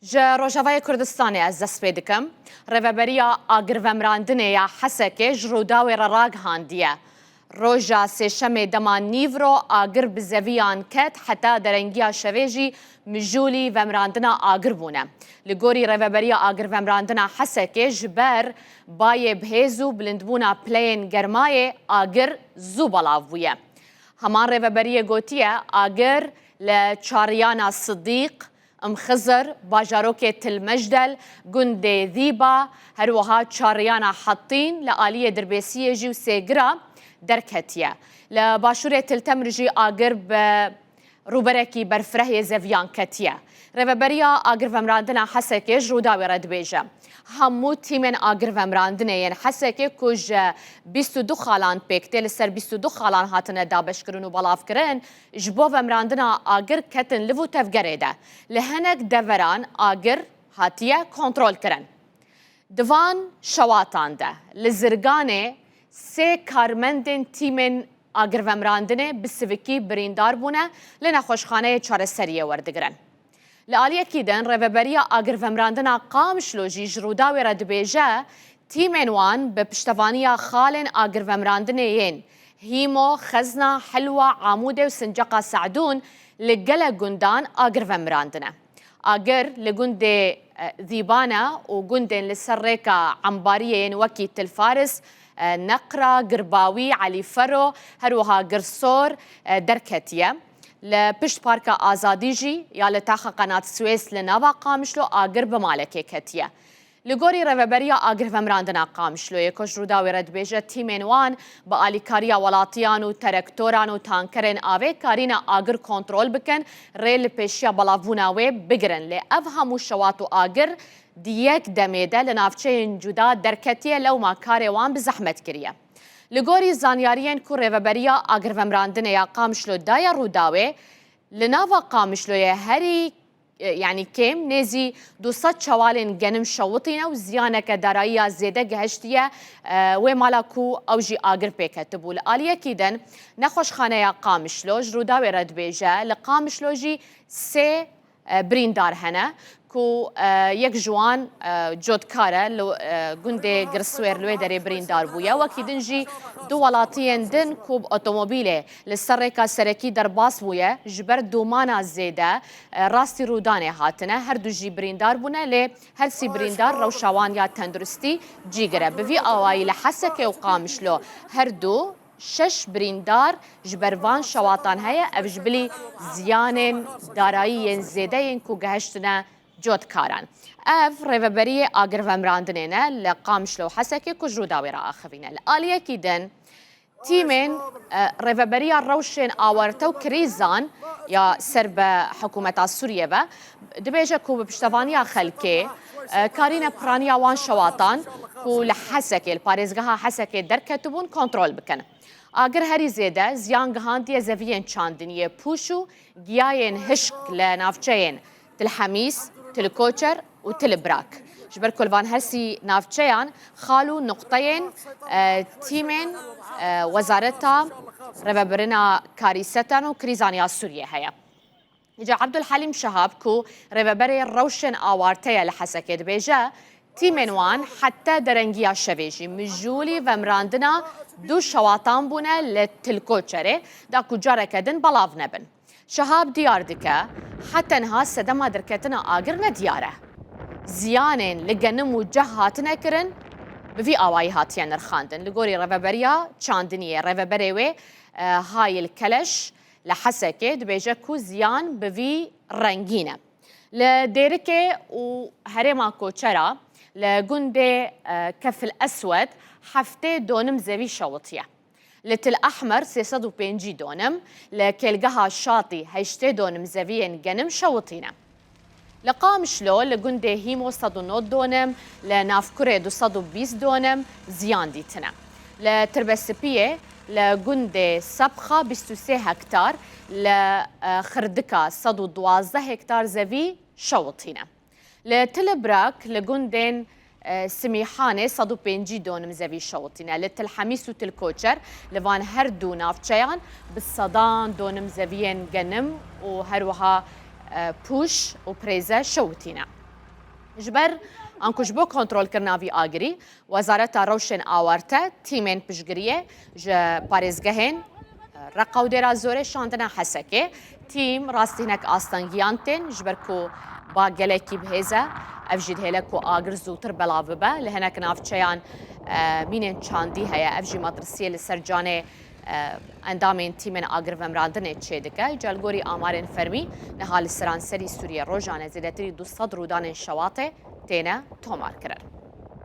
جا روجاوای کردستانی از دست پیدکم ریوبریا آگرومراندنه یا حسکه جروداوی راگ هاندیه روجا سشم دمان نیورو آگر بزویان کت حتی درنگیا شویجی مجولی ومراندنا آگر بونه لگوری ریوبریا آگرومراندنا حسکه جبر بای بهزو بلندبونا پلین گرمای آگر زوبالاویه همان ریوبریا گوتیه آگر لچاریانا صدیق ام خزر باجاروك تلمجدل جند ذيبا هروها تشاريانا حاطين لآلية دربيسية جيو سيجرا دركتيا لباشورة تلتمرجي آقرب روبركي برفره زفيان كتيا ريفبريا آقرب امراندنا حسكي جروداوي رد بيجا همو تيمن آقرب امراندنا ين حسكي كوج 22 خالان بيكتي لسر 22 خالان هاتنا دابش كرن و بلاف كرن جبوف امراندنا آقر كتن لفو تفقريدا لهنك دفران آقر هاتيا كنترول كرن دوان شواتان ده لزرگانه سه کارمندن تیمن آگرومراندنه بسیویکی بریندار بونه لنا خوشخانه چارەسەریە وەردەگرن. لە ئالیەکیدن ڕێڤەبەریە ئاگرومراندنا قامشلۆژی ژڕووداوی ڕەدبێژە تیمên wan bi piştevaniya xalên agirvemrandinê yên hîmo, xezna, helwa, amûdê û sinceqa Seዕdûn li gelek gundan agirvemrandine. Agir li gundê Zîbana û gundên li ser rêka embariyê yên wekî Tilfaris نقرة قرباوي علي فرو هروها قرصور دركتية لبشت باركا آزاديجي يا لتاخا قناة السويس لنافا قامشلو آقر بمالكي كتية لغوري ريفبريا آقر فمراندنا قامشلو يكوش روداوي رد بيجة تيمين وان بآلي كاريا ولاتيان و تركتوران و تانكرين آوي كارينا آقر كنترول بكن ريل بيشيا بلافوناوي بگرن لأفهمو شواتو آقر دیەک دەمێدە لە ناوچەیەن جودا دەرکەتیە لەو ماکارێوان بزەحمەت کردە. لەگۆری زانیاریەن کو ڕێڤەبەریە ئاگرڤەمراندنەیە قامشلۆدایە ڕووداوێ لە ناوە قامشلۆیە هەری یعنی کێم نێزی 200 چاوالên genim şewitîne û ziyaneke darayîya zêde gihiştiye wê mala ku ew jî agir pêketibû. Li aliyekî din nexweşxaneya Qamişlo ji Rûdawê re dibêje li Qamişlo jî sê birîndar hene ku yek jiwan codkar e li gundê Girswêr li wê derê birîndar bûye wekî din jî du welatiyên din ku otomobîlê li ser rêka serekî derbas bûye ji ber domana zêde rastî rûdanê hatine her du jî birîndar bûne lê her sî birîndar rewşa wan ya tenduristî cîgir e. Bi vî awayî li Hesekê û Qamişlo her du شش بریندار جبروان شواتان هیا افجبلی زیانین داراییین زیدهین کو گهشتنه جودکاران. اف ریوبری آگرومراندنه لقامشلو حسکی کو جوداوی را آخوینه. آلیه کیدن تیمین ریوبری روشن آورتو کریزان یا سرب حکومت سوریه و دبیجه کو بپشتوانی خلکی کارین پرانیا وان شواتان کو لحسکی الپاريزگاه حسکی درکتبون کنترل بکنه. آگر هری زیده زیان گهاندی زویین چاندنیه پوشو گیاین هشک لنافچین تل حمیس تل کوچر و تل براک جبر کلوان هرسی نافچیان خالو نقطین تیمین وزارتا رببرنا کاریستان و کریزانیا سوریه هیا جا عبدالحلیم شهاب کو رببری روشن آوارتیا لحسکت بیجا تیمین وان حتی درنگیا شویجی مجولی و مراندنا دو شواتان بونه لتلکوچره دا کجاره کدن بلاو نبن. شهاب دیار دکه حتی انها سدما درکتنا آگر ندیاره. زیانین لگنم و جه هاتنه کرن بفی آوائی هاتیان نرخاندن. لگوری روبریا چاندنیه روبریوی های الکلش لحسکه دبیجه کو زیان بفی رنگینه. لدیرکه و هرما کوچره لجندي كف الأسود حفتة دونم زوي شوطية لتل أحمر 350 دونم لكلجها الشاطي هيشتي دونم زويين جنم شوطينا لقامشلو لجندي هيمو صدو نوت دونم لنافكوري دو صدو 20 دونم زيان ديتنا لتربسبية لجندي سبخة 23 هكتار لخردكا صدو 12 هكتار زوي شوطينا لتلبراك لجندين سميحانه صدو بينجي دونم زوي شوطينا لتلحميس وتلكوتشر لفان هردو نافچيان بالصدان دونم زويين جنم وهروها بوش وبريزا شوطينا جبر انکوش بو کنترل کرنا وی آگری وزارت روشن آورته تیمین پشگریه ج پارێزگەهێن رقا و دێرا زۆرێ شاندنە حەسەکێ تیم ڕاستینەک ئاستەنگیانتێن ji ber ku با gelekî bihêze ev jî dihêle ku agir zûtir belav bibe li hinek navçeyan mînên çandî heye ev jî matirsiyê li ser canê endamên tîmên agirvemrandinê çê dike celgorî amarên fermî niha li seranserî Sûriye rojan zêdetirî 200 rûdanên şewatê têne tomar kirin.